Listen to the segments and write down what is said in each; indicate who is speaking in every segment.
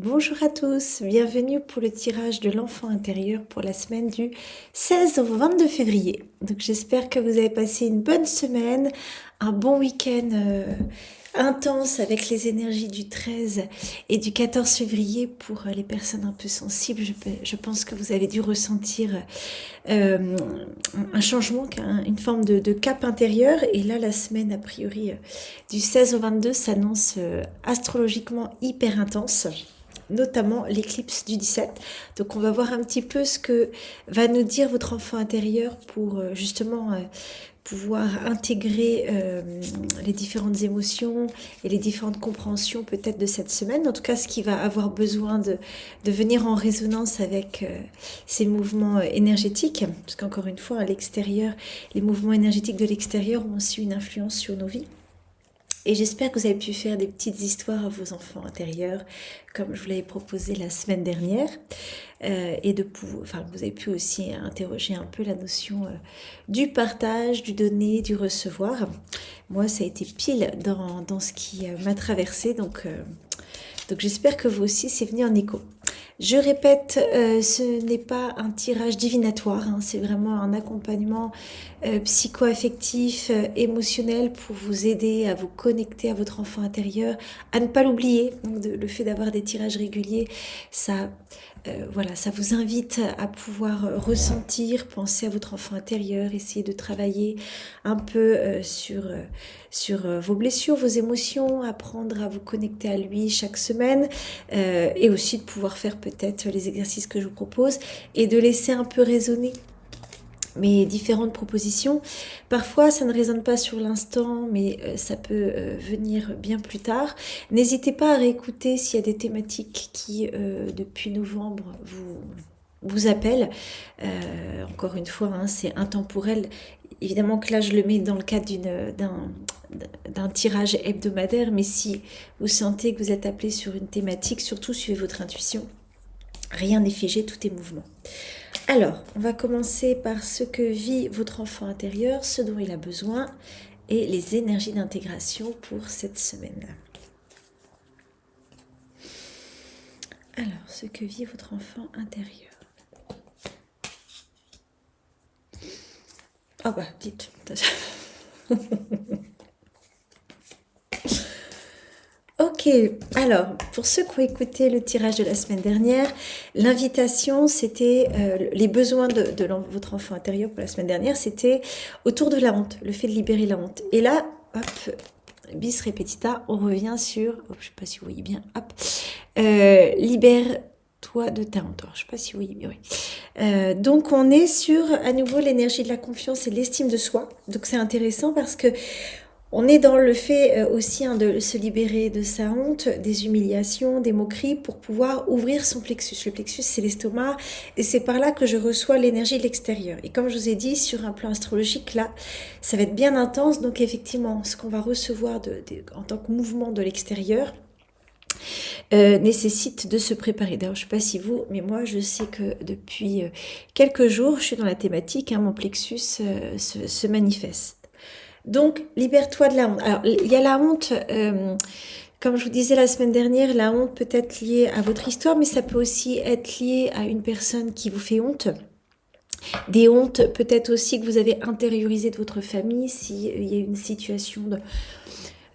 Speaker 1: Bonjour à tous, bienvenue pour le tirage de l'enfant intérieur pour la semaine du 16 au 22 février. Donc j'espère que vous avez passé une bonne semaine, un bon week-end intense avec les énergies du 13 et du 14 février pour les personnes un peu sensibles. Je pense que vous avez dû ressentir euh, un changement, une forme de cap intérieur. Et là, la semaine a priori du 16 au 22 s'annonce astrologiquement hyper intense, notamment l'éclipse du 17. Donc on va voir un petit peu ce que va nous dire votre enfant intérieur pour justement pouvoir intégrer les différentes émotions et les différentes compréhensions peut-être de cette semaine. En tout cas, ce qui va avoir besoin de venir en résonance avec ces mouvements énergétiques, parce qu'encore une fois, à l'extérieur, les mouvements énergétiques de l'extérieur ont aussi une influence sur nos vies. Et j'espère que vous avez pu faire des petites histoires à vos enfants intérieurs, comme je vous l'avais proposé la semaine dernière. Vous avez pu aussi interroger un peu la notion du partage, du donner, du recevoir. Moi, ça a été pile dans ce qui m'a traversé, donc j'espère que vous aussi, c'est venu en écho. Je répète, ce n'est pas un tirage divinatoire, hein, c'est vraiment un accompagnement psycho-affectif, émotionnel pour vous aider à vous connecter à votre enfant intérieur, à ne pas l'oublier. Donc le fait d'avoir des tirages réguliers, ça vous invite à pouvoir ressentir, penser à votre enfant intérieur, essayer de travailler un peu sur vos blessures, vos émotions, apprendre à vous connecter à lui chaque semaine et aussi de pouvoir faire peut-être les exercices que je vous propose et de laisser un peu résonner mes différentes propositions. Parfois, ça ne résonne pas sur l'instant, mais ça peut venir bien plus tard. N'hésitez pas à réécouter s'il y a des thématiques qui, depuis novembre, vous appellent. Encore une fois, hein, c'est intemporel. Évidemment que là, je le mets dans le cadre d'un tirage hebdomadaire, mais si vous sentez que vous êtes appelé sur une thématique, surtout suivez votre intuition. Rien n'est figé, tout est mouvement. Alors, on va commencer par ce que vit votre enfant intérieur, ce dont il a besoin et les énergies d'intégration pour cette semaine. Alors, ce que vit votre enfant intérieur. Ah bah, dites. Ok, alors pour ceux qui ont écouté le tirage de la semaine dernière, l'invitation c'était les besoins de votre enfant intérieur pour la semaine dernière, c'était autour de la honte, le fait de libérer la honte. Et là, hop, bis repetita, on revient sur, je ne sais pas si vous voyez bien, hop, libère-toi de ta honte. Alors, je ne sais pas si vous voyez bien, oui. Donc on est sur à nouveau l'énergie de la confiance et de l'estime de soi. Donc c'est intéressant parce que on est dans le fait aussi de se libérer de sa honte, des humiliations, des moqueries pour pouvoir ouvrir son plexus. Le plexus, c'est l'estomac et c'est par là que je reçois l'énergie de l'extérieur. Et comme je vous ai dit, sur un plan astrologique, là, ça va être bien intense. Donc effectivement, ce qu'on va recevoir en tant que mouvement de l'extérieur, nécessite de se préparer. D'ailleurs, je ne sais pas si vous, mais moi, je sais que depuis quelques jours, je suis dans la thématique, hein, mon plexus se manifeste. Donc, libère-toi de la honte. Alors, il y a la honte, comme je vous disais la semaine dernière, la honte peut être liée à votre histoire, mais ça peut aussi être lié à une personne qui vous fait honte. Des hontes peut-être aussi que vous avez intériorisées de votre famille, s'il y a une situation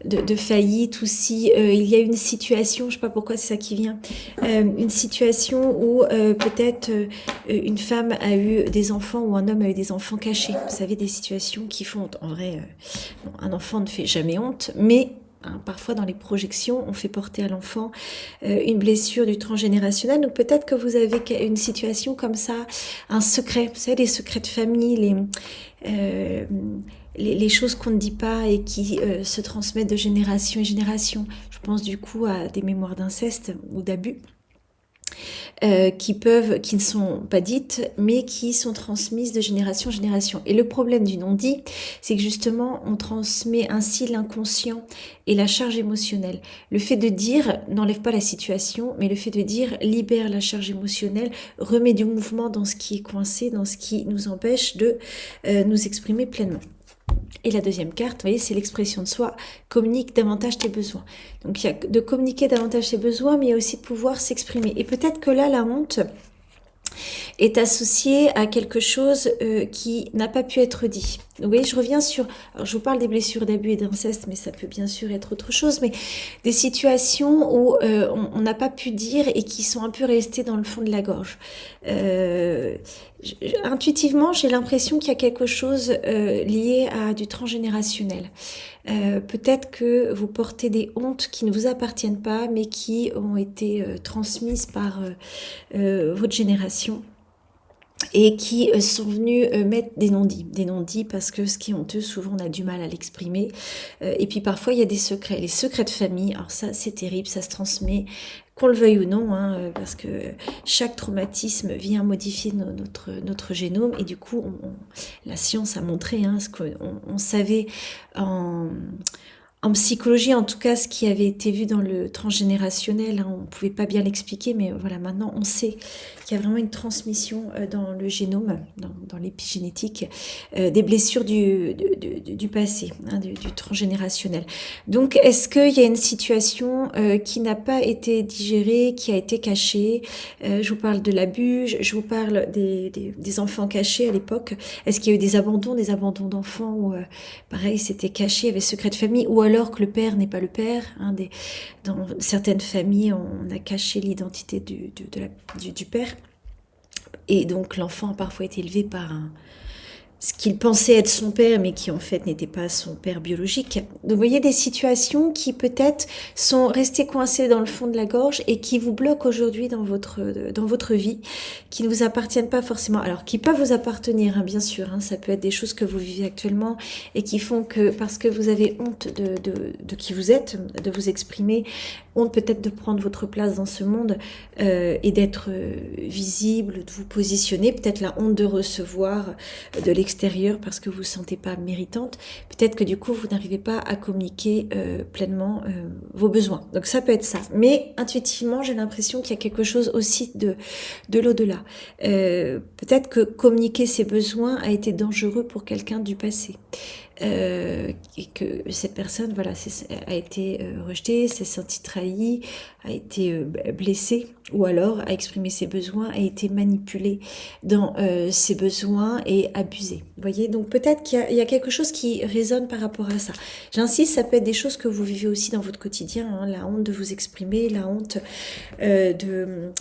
Speaker 1: de faillite ou si il y a une situation, je ne sais pas pourquoi c'est ça qui vient, une situation où peut-être une femme a eu des enfants ou un homme a eu des enfants cachés. Vous savez, des situations qui font honte. En vrai, un enfant ne fait jamais honte, mais parfois dans les projections, on fait porter à l'enfant une blessure du transgénérationnel. Donc peut-être que vous avez une situation comme ça, un secret, vous savez, les secrets de famille, les choses qu'on ne dit pas et qui se transmettent de génération en génération. Je pense du coup à des mémoires d'inceste ou d'abus. Qui ne sont pas dites, mais qui sont transmises de génération en génération. Et le problème du non-dit, c'est que justement, on transmet ainsi l'inconscient et la charge émotionnelle. Le fait de dire n'enlève pas la situation, mais le fait de dire libère la charge émotionnelle, remet du mouvement dans ce qui est coincé, dans ce qui nous empêche de nous exprimer pleinement. Et la deuxième carte, vous voyez, c'est l'expression de soi, communique davantage tes besoins. Donc il y a de communiquer davantage ses besoins, mais il y a aussi de pouvoir s'exprimer. Et peut-être que là, la honte est associée à quelque chose qui n'a pas pu être dit. Vous voyez, je reviens sur, alors je vous parle des blessures d'abus et d'inceste, mais ça peut bien sûr être autre chose, mais des situations où on n'a pas pu dire et qui sont un peu restées dans le fond de la gorge. Intuitivement, j'ai l'impression qu'il y a quelque chose lié à du transgénérationnel. Peut-être que vous portez des hontes qui ne vous appartiennent pas, mais qui ont été transmises par votre génération et qui sont venus mettre des non-dits parce que ce qui est honteux, souvent on a du mal à l'exprimer, et puis parfois il y a des secrets, les secrets de famille, alors ça c'est terrible, ça se transmet, qu'on le veuille ou non, hein, parce que chaque traumatisme vient modifier notre génome, et du coup la science a montré ce qu'on savait en psychologie, en tout cas, ce qui avait été vu dans le transgénérationnel, on ne pouvait pas bien l'expliquer, mais voilà, maintenant on sait qu'il y a vraiment une transmission dans le génome, dans l'épigénétique, des blessures du passé, du transgénérationnel. Donc, est-ce qu'il y a une situation qui n'a pas été digérée, qui a été cachée? Je vous parle de l'abus, je vous parle des enfants cachés à l'époque. Est-ce qu'il y a eu des abandons d'enfants où, pareil, c'était caché, il y avait secret de famille, ou alors que le père n'est pas le père. Dans certaines familles, on a caché l'identité du père. Et donc l'enfant a parfois été élevé par ce qu'il pensait être son père, mais qui en fait n'était pas son père biologique. Donc vous voyez des situations qui peut-être sont restées coincées dans le fond de la gorge et qui vous bloquent aujourd'hui dans votre vie, qui ne vous appartiennent pas forcément, alors qui peuvent vous appartenir, bien sûr, ça peut être des choses que vous vivez actuellement et qui font que, parce que vous avez honte de qui vous êtes, de vous exprimer, honte peut-être de prendre votre place dans ce monde et d'être visible, de vous positionner, peut-être la honte de recevoir de l'extérieur parce que vous ne vous sentez pas méritante, peut-être que du coup vous n'arrivez pas à communiquer pleinement vos besoins. Donc ça peut être ça. Mais intuitivement, j'ai l'impression qu'il y a quelque chose aussi de l'au-delà. Peut-être que communiquer ses besoins a été dangereux pour quelqu'un du passé. Et que cette personne a été rejetée, s'est sentie trahie, a été blessée, ou alors a exprimé ses besoins, a été manipulée dans ses besoins et abusée. Vous voyez, donc peut-être qu'il y a quelque chose qui résonne par rapport à ça. J'insiste, ça peut être des choses que vous vivez aussi dans votre quotidien, la honte de vous exprimer, la honte de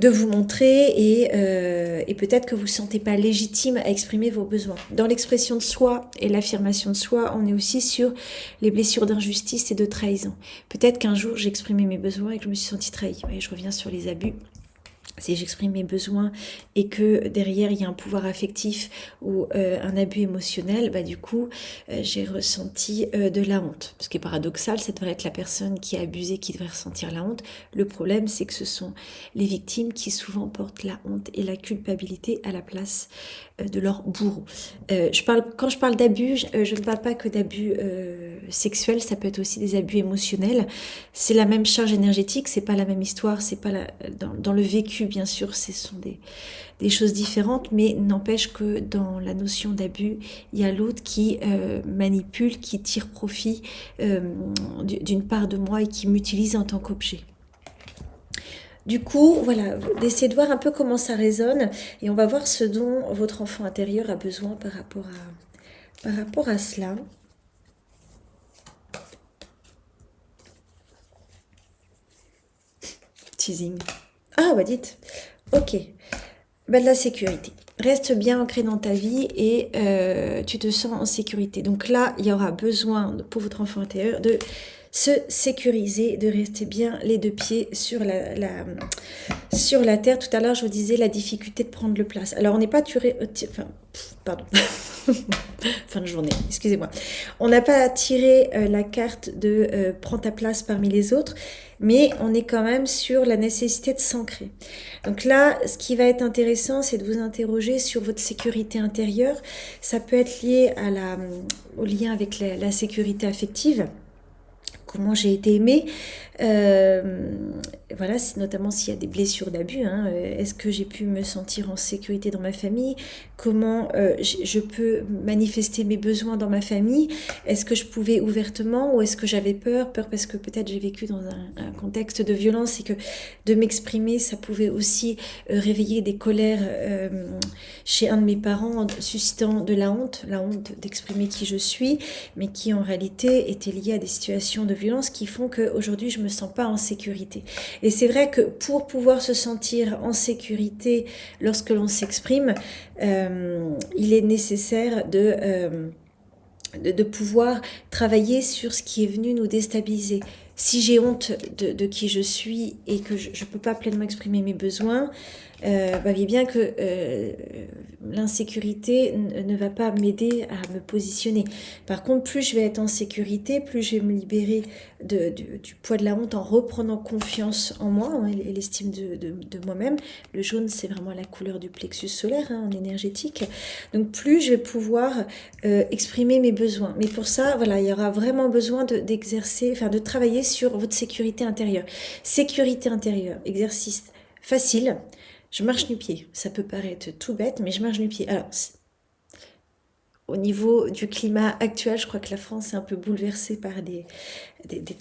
Speaker 1: vous montrer et peut-être que vous ne vous sentez pas légitime à exprimer vos besoins. Dans l'expression de soi et l'affirmation de soi, on est aussi sur les blessures d'injustice et de trahison. Peut-être qu'un jour j'ai exprimé mes besoins et que je me suis sentie trahie. Et je reviens sur les abus. Si j'exprime mes besoins et que derrière il y a un pouvoir affectif ou un abus émotionnel, du coup j'ai ressenti de la honte. Ce qui est paradoxal, ça devrait être la personne qui a abusé qui devrait ressentir la honte. Le problème, c'est que ce sont les victimes qui souvent portent la honte et la culpabilité à la place de leur bourreau. Quand je parle d'abus, je ne parle pas que d'abus sexuels, ça peut être aussi des abus émotionnels. C'est la même charge énergétique, c'est pas la même histoire, c'est pas dans le vécu, bien sûr, ce sont des choses différentes, mais n'empêche que dans la notion d'abus, il y a l'autre qui manipule, qui tire profit d'une part de moi et qui m'utilise en tant qu'objet. Du coup, voilà, d'essayer de voir un peu comment ça résonne et on va voir ce dont votre enfant intérieur a besoin par rapport à cela. Teasing. Ah, dites. Ok. De la sécurité. Reste bien ancré dans ta vie et tu te sens en sécurité. Donc là, il y aura besoin pour votre enfant intérieur de se sécuriser, de rester bien les deux pieds sur la terre. Tout à l'heure, je vous disais la difficulté de prendre le place. Alors, on n'est pas pardon. Fin de journée, excusez-moi. On n'a pas tiré la carte de prends ta place parmi les autres, mais on est quand même sur la nécessité de s'ancrer. Donc là, ce qui va être intéressant, c'est de vous interroger sur votre sécurité intérieure. Ça peut être lié au lien avec la sécurité affective. comment j'ai été aimée, voilà, notamment s'il y a des blessures d'abus, hein, est-ce que j'ai pu me sentir en sécurité dans ma famille, comment je peux manifester mes besoins dans ma famille, est-ce que je pouvais ouvertement ou est-ce que j'avais peur parce que peut-être j'ai vécu dans un contexte de violence et que de m'exprimer ça pouvait aussi réveiller des colères chez un de mes parents, suscitant de la honte d'exprimer qui je suis, mais qui en réalité était liée à des situations de violence qui font qu'aujourd'hui je me sens pas en sécurité. Et c'est vrai que pour pouvoir se sentir en sécurité lorsque l'on s'exprime, il est nécessaire de pouvoir travailler sur ce qui est venu nous déstabiliser. Si j'ai honte de qui je suis et que je ne peux pas pleinement exprimer mes besoins, voyez bien que l'insécurité ne va pas m'aider à me positionner. Par contre, plus je vais être en sécurité, plus je vais me libérer du poids de la honte en reprenant confiance en moi, hein, et l'estime de moi-même. Le jaune, c'est vraiment la couleur du plexus solaire, hein, en énergétique. Donc plus je vais pouvoir exprimer mes besoins. Mais pour ça, voilà, il y aura vraiment besoin d'exercer, enfin de travailler sur votre sécurité intérieure. Sécurité intérieure, exercice facile. Je marche nu-pied. Ça peut paraître tout bête, mais je marche nu-pied. Alors, au niveau du climat actuel, je crois que la France est un peu bouleversée par des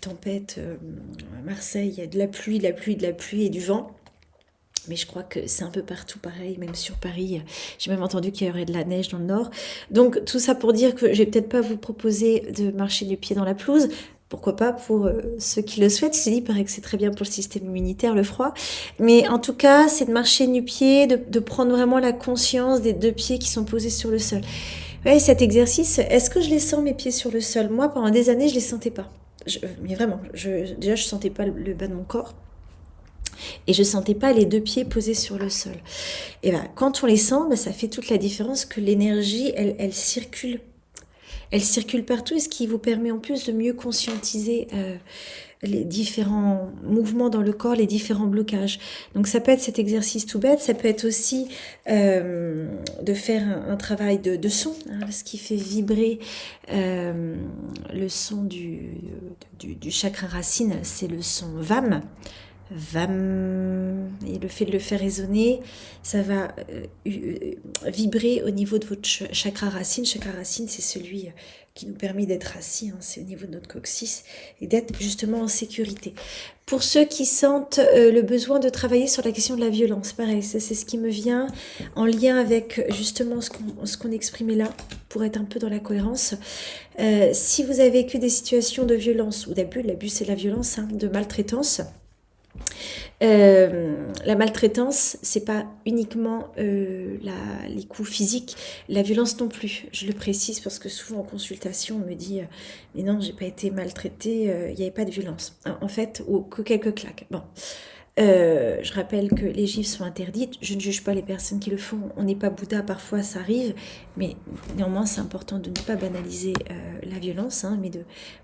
Speaker 1: tempêtes. À Marseille, il y a de la pluie, et du vent. Mais je crois que c'est un peu partout pareil, même sur Paris. J'ai même entendu qu'il y aurait de la neige dans le nord. Donc tout ça pour dire que je vais peut-être pas vous proposer de marcher du pied dans la pelouse. Pourquoi pas pour ceux qui le souhaitent. Je dis, il paraît que c'est très bien pour le système immunitaire, le froid. Mais en tout cas, c'est de marcher nu-pied, de prendre vraiment la conscience des deux pieds qui sont posés sur le sol. Ouais, cet exercice, est-ce que je les sens mes pieds sur le sol? Moi, pendant des années, je les sentais pas. Mais vraiment, déjà, je sentais pas le bas de mon corps. Et je sentais pas les deux pieds posés sur le sol. Et ben, quand on les sent, ben, ça fait toute la différence que l'énergie, elle circule. Elle circule partout, et ce qui vous permet en plus de mieux conscientiser les différents mouvements dans le corps, les différents blocages. Donc ça peut être cet exercice tout bête, ça peut être aussi de faire un travail de son, hein, ce qui fait vibrer le son du chakra racine, c'est le son VAM. VAM, et le fait de le faire résonner, ça va vibrer au niveau de votre chakra racine. Chakra racine, c'est celui qui nous permet d'être assis, hein, c'est au niveau de notre coccyx, et d'être justement en sécurité. Pour ceux qui sentent le besoin de travailler sur la question de la violence, pareil, ça c'est ce qui me vient en lien avec justement ce qu'on exprimait là, pour être un peu dans la cohérence. Si vous avez vécu des situations de violence ou d'abus, l'abus c'est la violence, hein, de maltraitance, la maltraitance, c'est pas uniquement les coups physiques, la violence non plus. Je le précise parce que souvent en consultation, on me dit mais non, j'ai pas été maltraitée, il n'y avait pas de violence. En fait, ou que quelques claques. Bon. Je rappelle que les gifles sont interdites, je ne juge pas les personnes qui le font, on n'est pas Bouddha, parfois ça arrive, mais néanmoins c'est important de ne pas banaliser la violence, hein, mais de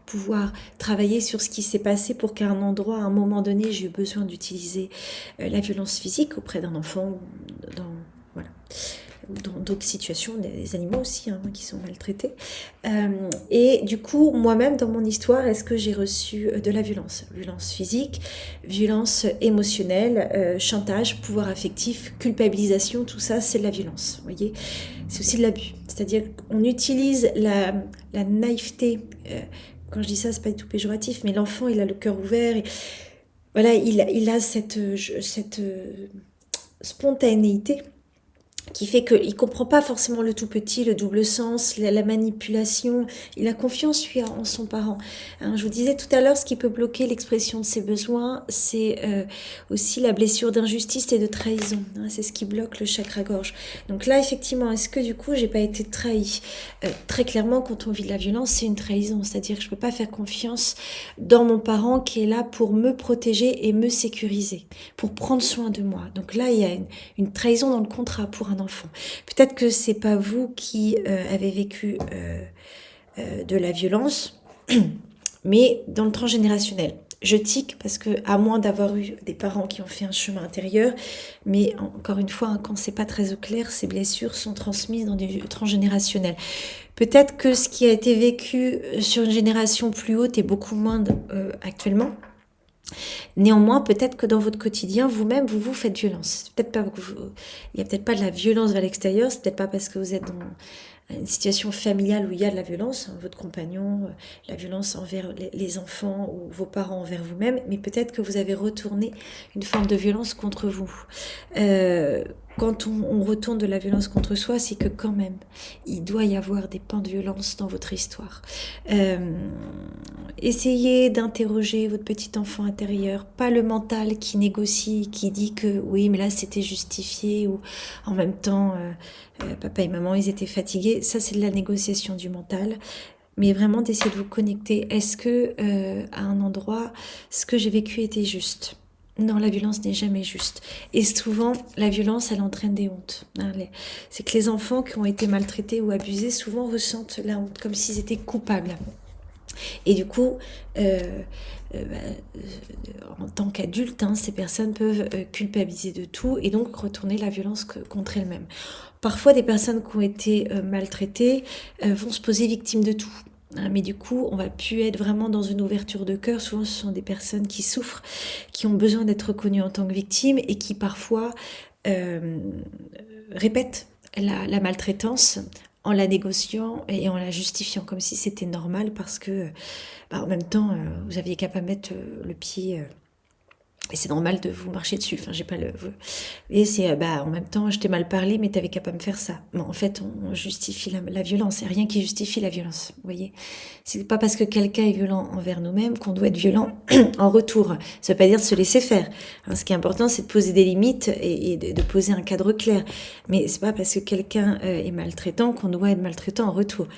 Speaker 1: pouvoir travailler sur ce qui s'est passé pour qu'à un endroit, à un moment donné, j'ai eu besoin d'utiliser la violence physique auprès d'un enfant, dans d'autres situations, des animaux aussi, hein, qui sont maltraités. Et du coup, moi-même, dans mon histoire, est-ce que j'ai reçu de la violence? Violence physique, violence émotionnelle, chantage, pouvoir affectif, culpabilisation, tout ça, c'est de la violence. Vous voyez, c'est aussi de l'abus. C'est-à-dire qu'on utilise la naïveté. Quand je dis ça, c'est pas du tout péjoratif, mais l'enfant, il a le cœur ouvert. Et, voilà, il a cette spontanéité qui fait qu'il ne comprend pas forcément le tout petit, le double sens, la manipulation. Il a confiance, lui, en son parent. Hein, je vous disais tout à l'heure, ce qui peut bloquer l'expression de ses besoins, c'est aussi la blessure d'injustice et de trahison. Hein, c'est ce qui bloque le chakra-gorge. Donc là, effectivement, est-ce que du coup, j'ai pas été trahie? Très clairement, quand on vit de la violence, c'est une trahison. C'est-à-dire que je peux pas faire confiance dans mon parent qui est là pour me protéger et me sécuriser, pour prendre soin de moi. Donc là, il y a une trahison dans le contrat pour un enfant. Peut-être que c'est pas vous qui avez vécu de la violence, mais dans le transgénérationnel. Je tique parce que, à moins d'avoir eu des parents qui ont fait un chemin intérieur, mais encore une fois, hein, quand c'est pas très au clair, ces blessures sont transmises dans du transgénérationnel. Peut-être que ce qui a été vécu sur une génération plus haute est beaucoup moins actuellement. Néanmoins, peut-être que dans votre quotidien, vous-même, vous vous faites violence. Peut-être pas, il y a peut-être pas de la violence vers l'extérieur. C'est peut-être pas parce que vous êtes dans une situation familiale où il y a de la violence, hein, votre compagnon, la violence envers les enfants ou vos parents envers vous-même, mais peut-être que vous avez retourné une forme de violence contre vous. Quand on retourne de la violence contre soi, c'est que quand même, il doit y avoir des pans de violence dans votre histoire. Essayez d'interroger votre petit enfant intérieur, pas le mental qui négocie, qui dit que oui, mais là c'était justifié, ou en même temps, papa et maman, ils étaient fatigués. Ça, c'est de la négociation du mental. Mais vraiment d'essayer de vous connecter. Est-ce que à un endroit, ce que j'ai vécu était juste ? Non, la violence n'est jamais juste. Et souvent, la violence, elle entraîne des hontes. Hein, c'est que les enfants qui ont été maltraités ou abusés, souvent ressentent la honte, comme s'ils étaient coupables. Et du coup, en tant qu'adulte, hein, ces personnes peuvent culpabiliser de tout et donc retourner la violence contre elles-mêmes. Parfois, des personnes qui ont été maltraitées vont se poser victimes de tout. Mais du coup, on va plus être vraiment dans une ouverture de cœur. Souvent, ce sont des personnes qui souffrent, qui ont besoin d'être reconnues en tant que victimes et qui parfois répètent la maltraitance en la négociant et en la justifiant comme si c'était normal parce que en même temps vous aviez qu'à pas mettre le pied et c'est normal de vous marcher dessus. Enfin, j'ai pas le. Et c'est en même temps, je t'ai mal parlé, mais t'avais qu'à pas me faire ça. Bon, en fait, on justifie la violence. Il n'y a rien qui justifie la violence. Vous voyez, c'est pas parce que quelqu'un est violent envers nous-mêmes qu'on doit être violent en retour. Ça veut pas dire de se laisser faire. Hein, ce qui est important, c'est de poser des limites et de poser un cadre clair. Mais c'est pas parce que quelqu'un est maltraitant qu'on doit être maltraitant en retour.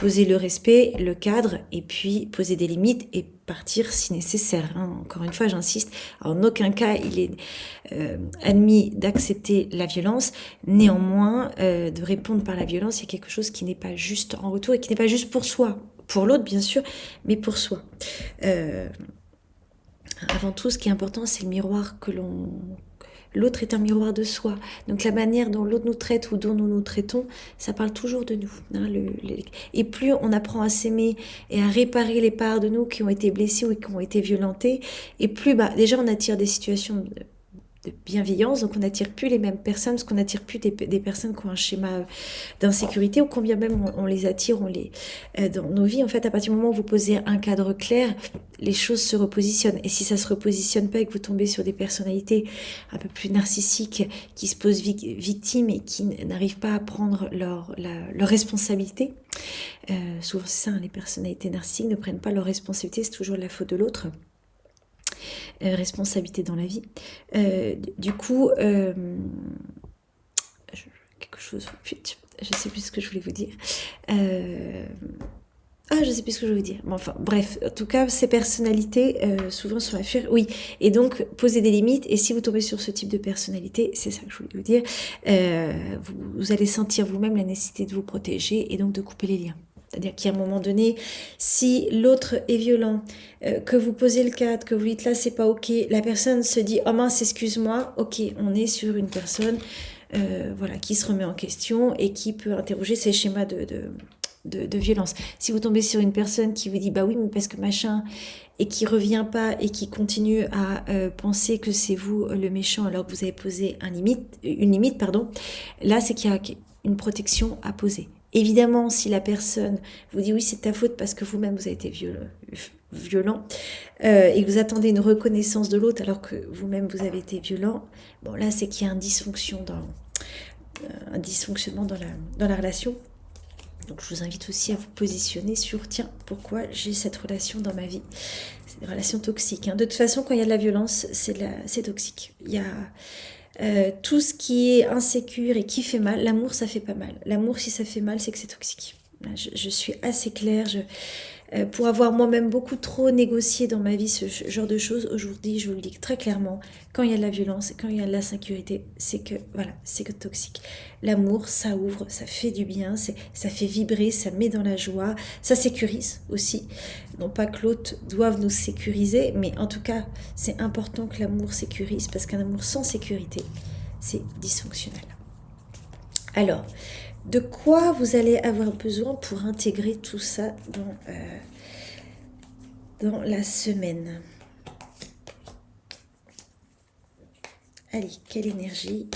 Speaker 1: Poser le respect, le cadre, et puis poser des limites et partir si nécessaire. Hein. Encore une fois, j'insiste, en aucun cas il est admis d'accepter la violence. Néanmoins, de répondre par la violence, c'est quelque chose qui n'est pas juste en retour et qui n'est pas juste pour soi. Pour l'autre, bien sûr, mais pour soi. Avant tout, ce qui est important, c'est le miroir que l'on... L'autre est un miroir de soi. Donc la manière dont l'autre nous traite ou dont nous nous traitons, ça parle toujours de nous. Hein, et plus on apprend à s'aimer et à réparer les parts de nous qui ont été blessées ou qui ont été violentées, et plus déjà on attire des situations de bienveillance, donc on n'attire plus les mêmes personnes, parce qu'on n'attire plus des personnes qui ont un schéma d'insécurité, ou combien même on les attire, dans nos vies. En fait, à partir du moment où vous posez un cadre clair, les choses se repositionnent. Et si ça se repositionne pas et que vous tombez sur des personnalités un peu plus narcissiques, qui se posent victimes et qui n'arrivent pas à prendre leur responsabilité, souvent c'est ça, les personnalités narcissiques ne prennent pas leur responsabilité, c'est toujours la faute de l'autre. Responsabilité dans la vie. Du coup, quelque chose, je sais plus ce que je voulais vous dire. Je sais plus ce que je voulais vous dire. Bon, enfin, bref, en tout cas, ces personnalités souvent sont à fuir. Oui, et donc poser des limites. Et si vous tombez sur ce type de personnalité, c'est ça que je voulais vous dire, vous allez sentir vous-même la nécessité de vous protéger et donc de couper les liens. C'est-à-dire qu'à un moment donné, si l'autre est violent, que vous posez le cadre, que vous dites là c'est pas ok, la personne se dit oh mince excuse-moi, ok, on est sur une personne qui se remet en question et qui peut interroger ses schémas de violence. Si vous tombez sur une personne qui vous dit bah oui mais parce que machin, et qui revient pas et qui continue à penser que c'est vous le méchant alors que vous avez posé une limite, là c'est qu'il y a une protection à poser. Évidemment, si la personne vous dit oui, c'est ta faute parce que vous-même vous avez été violent et que vous attendez une reconnaissance de l'autre alors que vous-même vous avez été violent, bon là c'est qu'il y a un dysfonctionnement dans la relation. Donc je vous invite aussi à vous positionner sur tiens, pourquoi j'ai cette relation dans ma vie. C'est une relation toxique. Hein. De toute façon, quand il y a de la violence, c'est toxique. Il y a tout ce qui est insécure et qui fait mal. L'amour, ça fait pas mal. L'amour, si ça fait mal, c'est que c'est toxique. Je suis assez claire. pour avoir moi-même beaucoup trop négocié dans ma vie ce genre de choses. Aujourd'hui, je vous le dis très clairement, quand il y a de la violence, quand il y a de la sécurité, c'est que voilà, c'est que toxique. L'amour, ça ouvre, ça fait du bien, ça fait vibrer, ça met dans la joie, ça sécurise aussi. Non pas que l'autre doive nous sécuriser, mais en tout cas, c'est important que l'amour sécurise, parce qu'un amour sans sécurité, c'est dysfonctionnel. Alors, de quoi vous allez avoir besoin pour intégrer tout ça dans la semaine? Allez, quelle énergie?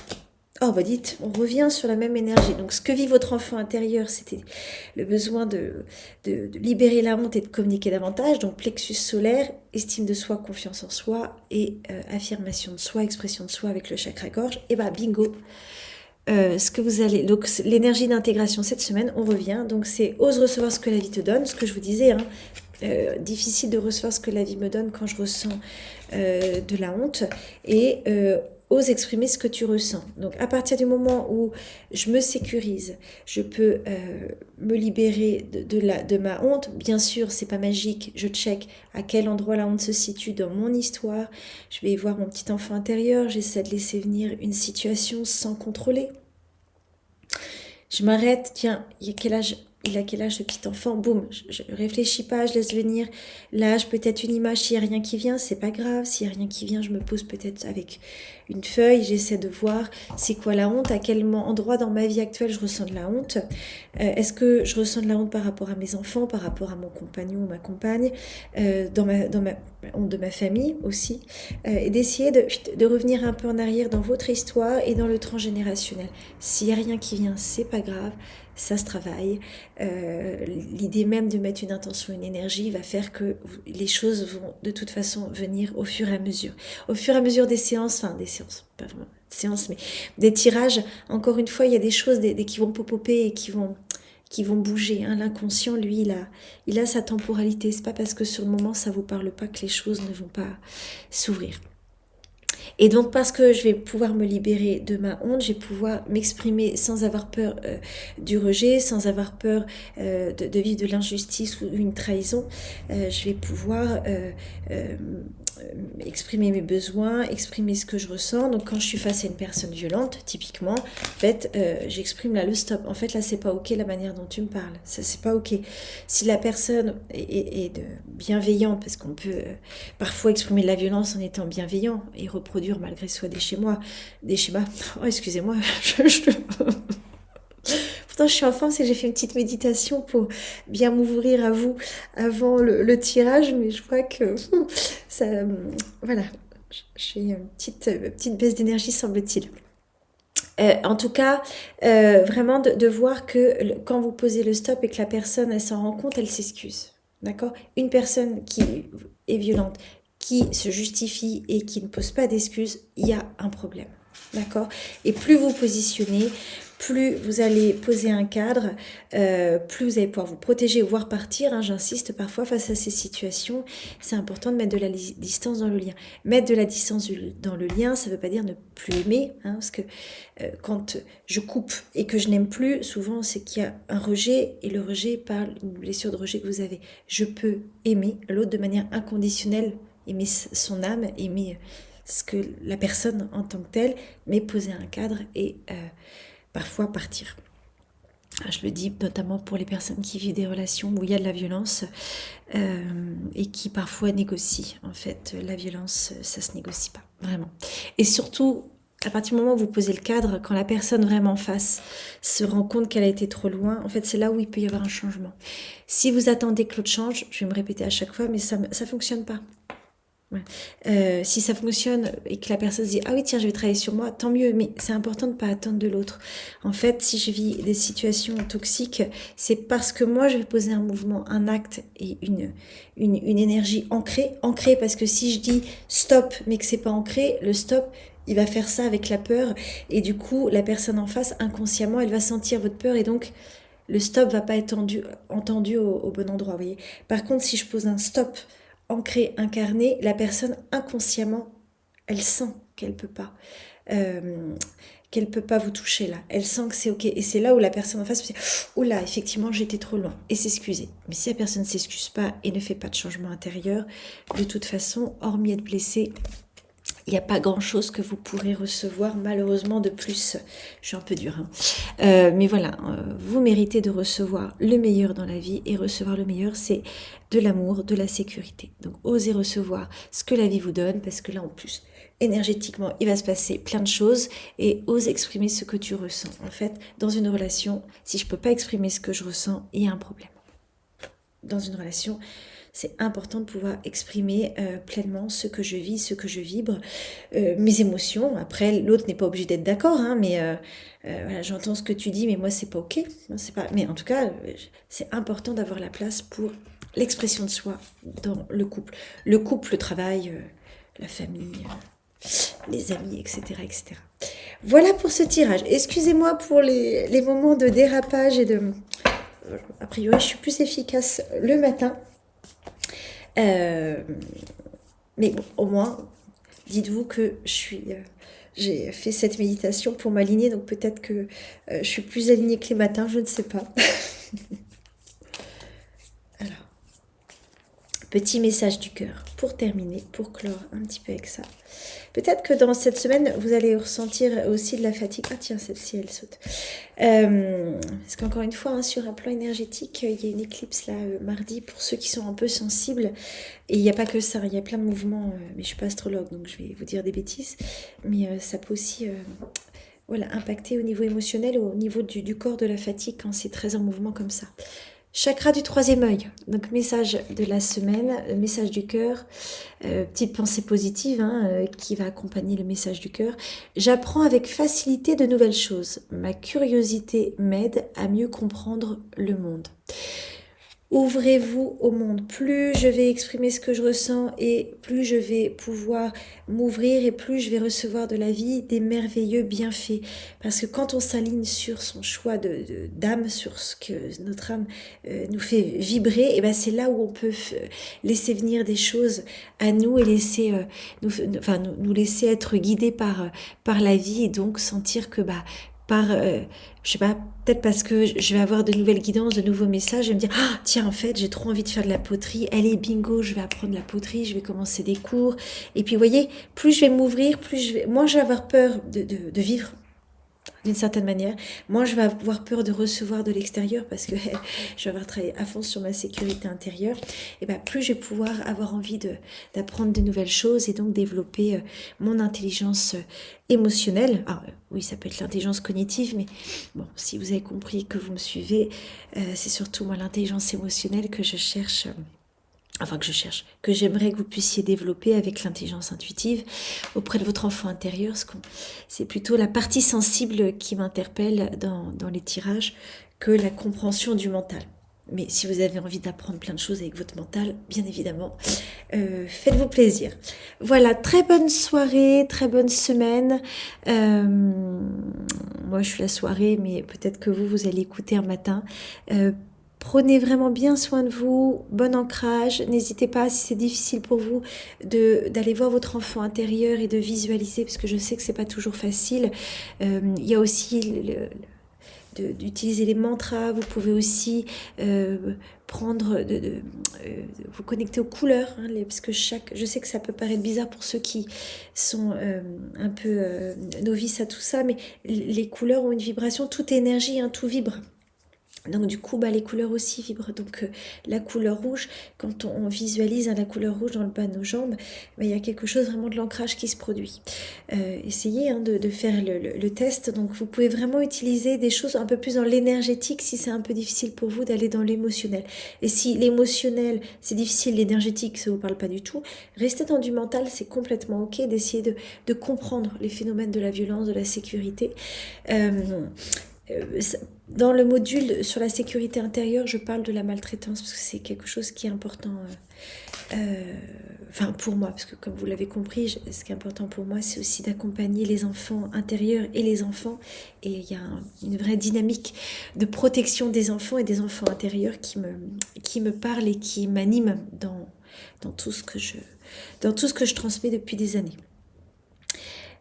Speaker 1: Oh bah dites, on revient sur la même énergie. Donc ce que vit votre enfant intérieur, c'était le besoin de libérer la honte et de communiquer davantage. Donc plexus solaire, estime de soi, confiance en soi et affirmation de soi, expression de soi avec le chakra gorge. Et bah bingo. Ce que vous allez, donc l'énergie d'intégration cette semaine, on revient. Donc c'est ose recevoir ce que la vie te donne, ce que je vous disais. Difficile de recevoir ce que la vie me donne quand je ressens de la honte, et ose exprimer ce que tu ressens. Donc à partir du moment où je me sécurise, je peux me libérer de ma honte. Bien sûr, c'est pas magique, je check à quel endroit la honte se situe dans mon histoire. Je vais voir mon petit enfant intérieur, j'essaie de laisser venir une situation sans contrôler. Je m'arrête, tiens, il a quel âge ce petit enfant? Boum, je réfléchis pas, je laisse venir l'âge, peut-être une image. S'il n'y a rien qui vient, c'est pas grave. S'il n'y a rien qui vient, je me pose peut-être avec une feuille, j'essaie de voir c'est quoi la honte, à quel endroit dans ma vie actuelle je ressens de la honte. Est-ce que je ressens de la honte par rapport à mes enfants, par rapport à mon compagnon ou ma compagne, dans ma honte de ma famille aussi, et d'essayer de revenir un peu en arrière dans votre histoire et dans le transgénérationnel. S'il n'y a rien qui vient, c'est pas grave, ça se travaille. L'idée même de mettre une intention, une énergie va faire que les choses vont de toute façon venir au fur et à mesure. Au fur et à mesure des séances, pas vraiment des séances, mais des tirages. Encore une fois, il y a des choses qui vont pop-popper et qui vont bouger. L'inconscient, lui, il a sa temporalité. C'est pas parce que sur le moment ça vous parle pas que les choses ne vont pas s'ouvrir. Et donc parce que je vais pouvoir me libérer de ma honte, je vais pouvoir m'exprimer sans avoir peur du rejet, sans avoir peur de vivre de l'injustice ou une trahison. Je vais pouvoir exprimer mes besoins, exprimer ce que je ressens. Donc quand je suis face à une personne violente, typiquement, en fait, j'exprime là le stop. En fait, là, c'est pas ok la manière dont tu me parles. Ça, c'est pas ok. Si la personne est bienveillante, parce qu'on peut parfois exprimer de la violence en étant bienveillant et reproduire malgré soi des schémas. Oh, excusez-moi, Pourtant, je suis en forme, c'est que j'ai fait une petite méditation pour bien m'ouvrir à vous avant le tirage, mais je vois que ça, voilà, j'ai une petite baisse d'énergie, semble-t-il. En tout cas, vraiment de voir que quand vous posez le stop et que la personne, elle s'en rend compte, elle s'excuse. D'accord? Une personne qui est violente, qui se justifie et qui ne pose pas d'excuses, il y a un problème. D'accord? Et plus vous positionnez, plus vous allez poser un cadre, plus vous allez pouvoir vous protéger, voire partir. J'insiste, parfois face à ces situations, c'est important de mettre de la distance dans le lien. Mettre de la distance dans le lien, ça ne veut pas dire ne plus aimer, parce que quand je coupe et que je n'aime plus, souvent c'est qu'il y a un rejet, et le rejet parle d'une blessure de rejet que vous avez. Je peux aimer l'autre de manière inconditionnelle, aimer son âme, aimer ce que la personne en tant que telle, mais poser un cadre et parfois partir. Je le dis notamment pour les personnes qui vivent des relations où il y a de la violence et qui parfois négocient. En fait, la violence, ça se négocie pas, vraiment. Et surtout, à partir du moment où vous posez le cadre, quand la personne vraiment en face se rend compte qu'elle a été trop loin, en fait, c'est là où il peut y avoir un changement. Si vous attendez que l'autre change, je vais me répéter à chaque fois, mais ça fonctionne pas. Ouais. Si ça fonctionne et que la personne se dit « Ah oui, tiens, je vais travailler sur moi », tant mieux, mais c'est important de ne pas attendre de l'autre. En fait, si je vis des situations toxiques, c'est parce que moi, je vais poser un mouvement, un acte et une énergie ancrée parce que si je dis « stop », mais que c'est pas ancré, le stop, il va faire ça avec la peur et du coup, la personne en face, inconsciemment, elle va sentir votre peur et donc le stop va pas être entendu au bon endroit, vous voyez. Par contre, si je pose un stop ancré, incarné, la personne inconsciemment, elle sent qu'elle peut pas. qu'elle peut pas vous toucher là. Elle sent que c'est ok. Et c'est là où la personne en face se dit, oh là, effectivement, j'étais trop loin. Et s'excuser. Mais si la personne ne s'excuse pas et ne fait pas de changement intérieur, de toute façon, hormis être blessée, il n'y a pas grand-chose que vous pourrez recevoir, malheureusement, de plus. Je suis un peu dure, hein. Mais voilà, vous méritez de recevoir le meilleur dans la vie. Et recevoir le meilleur, c'est de l'amour, de la sécurité. Donc, osez recevoir ce que la vie vous donne, parce que là, en plus, énergétiquement, il va se passer plein de choses. Et ose exprimer ce que tu ressens. En fait, dans une relation, si je ne peux pas exprimer ce que je ressens, il y a un problème. Dans une relation, c'est important de pouvoir exprimer pleinement ce que je vis, ce que je vibre, mes émotions. Après, l'autre n'est pas obligé d'être d'accord, hein, mais voilà, j'entends ce que tu dis, mais moi, c'est pas ok. Non, c'est pas... Mais en tout cas, c'est important d'avoir la place pour l'expression de soi dans le couple. Le couple, le travail, la famille, les amis, etc., etc. Voilà pour ce tirage. Excusez-moi pour les moments de dérapage et de... A priori, je suis plus efficace le matin. Mais bon, au moins, dites-vous que j'ai fait cette méditation pour m'aligner, donc peut-être que je suis plus alignée que les matins, je ne sais pas. Alors, petit message du cœur pour terminer, pour clore un petit peu avec ça. Peut-être que dans cette semaine, vous allez ressentir aussi de la fatigue. Ah tiens, celle-ci, elle saute. Parce qu'encore une fois, hein, sur un plan énergétique, il y a une éclipse là mardi pour ceux qui sont un peu sensibles. Et il n'y a pas que ça, il y a plein de mouvements. Mais je ne suis pas astrologue, donc je vais vous dire des bêtises. Mais ça peut aussi voilà, impacter au niveau émotionnel, au niveau du corps, de la fatigue, quand c'est très en mouvement comme ça. Chakra du troisième œil, donc message de la semaine, message du cœur, petite pensée positive hein, qui va accompagner le message du cœur. J'apprends avec facilité de nouvelles choses. Ma curiosité m'aide à mieux comprendre le monde. Ouvrez-vous au monde. Plus je vais exprimer ce que je ressens et plus je vais pouvoir m'ouvrir et plus je vais recevoir de la vie des merveilleux bienfaits. Parce que quand on s'aligne sur son choix d'âme, sur ce que notre âme nous fait vibrer, et ben c'est là où on peut laisser venir des choses à nous et laisser nous laisser être guidés par la vie et donc sentir que je sais pas, peut-être parce que je vais avoir de nouvelles guidances, de nouveaux messages, je vais me dire, ah, tiens, en fait, j'ai trop envie de faire de la poterie, allez, bingo, je vais apprendre la poterie, je vais commencer des cours, et puis, vous voyez, plus je vais m'ouvrir, moins je vais avoir peur de vivre, d'une certaine manière, moins je vais avoir peur de recevoir de l'extérieur parce que je vais avoir travaillé à fond sur ma sécurité intérieure, et ben plus je vais pouvoir avoir envie d'apprendre de nouvelles choses et donc développer mon intelligence émotionnelle. Alors, oui, ça peut être l'intelligence cognitive, mais bon, si vous avez compris que vous me suivez, c'est surtout moi l'intelligence émotionnelle que je cherche. Que j'aimerais que vous puissiez développer avec l'intelligence intuitive auprès de votre enfant intérieur. C'est plutôt la partie sensible qui m'interpelle dans les tirages que la compréhension du mental. Mais si vous avez envie d'apprendre plein de choses avec votre mental, bien évidemment, faites-vous plaisir. Voilà, très bonne soirée, très bonne semaine. Moi, je suis la soirée, mais peut-être que vous allez écouter un matin. Prenez vraiment bien soin de vous, bon ancrage. N'hésitez pas, si c'est difficile pour vous, d'aller voir votre enfant intérieur et de visualiser, parce que je sais que c'est pas toujours facile. Il y a aussi d'utiliser les mantras. Vous pouvez aussi prendre, vous connecter aux couleurs, hein, parce que je sais que ça peut paraître bizarre pour ceux qui sont un peu novices à tout ça, mais les couleurs ont une vibration, toute énergie, hein, tout vibre. Donc du coup, les couleurs aussi vibrent. Donc la couleur rouge, quand on visualise la couleur rouge dans le bas de nos jambes, il y a quelque chose vraiment de l'ancrage qui se produit. Essayez de faire le test. Donc vous pouvez vraiment utiliser des choses un peu plus dans l'énergétique si c'est un peu difficile pour vous d'aller dans l'émotionnel. Et si l'émotionnel, c'est difficile, l'énergétique, ça ne vous parle pas du tout, restez dans du mental, c'est complètement ok d'essayer de comprendre les phénomènes de la violence, de la sécurité. Dans le module sur la sécurité intérieure, je parle de la maltraitance parce que c'est quelque chose qui est important pour moi, parce que comme vous l'avez compris, ce qui est important pour moi, c'est aussi d'accompagner les enfants intérieurs et les enfants, et il y a une vraie dynamique de protection des enfants et des enfants intérieurs qui me parle et qui m'anime dans tout ce que je transmets depuis des années.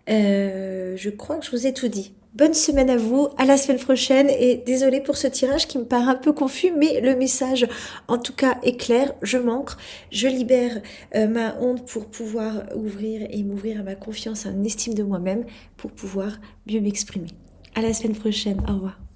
Speaker 1: Je crois que je vous ai tout dit. Bonne semaine à vous, à la semaine prochaine et désolée pour ce tirage qui me paraît un peu confus, mais le message en tout cas est clair, je m'ancre, je libère ma honte pour pouvoir ouvrir et m'ouvrir à ma confiance, à une estime de moi-même pour pouvoir mieux m'exprimer. À la semaine prochaine, au revoir.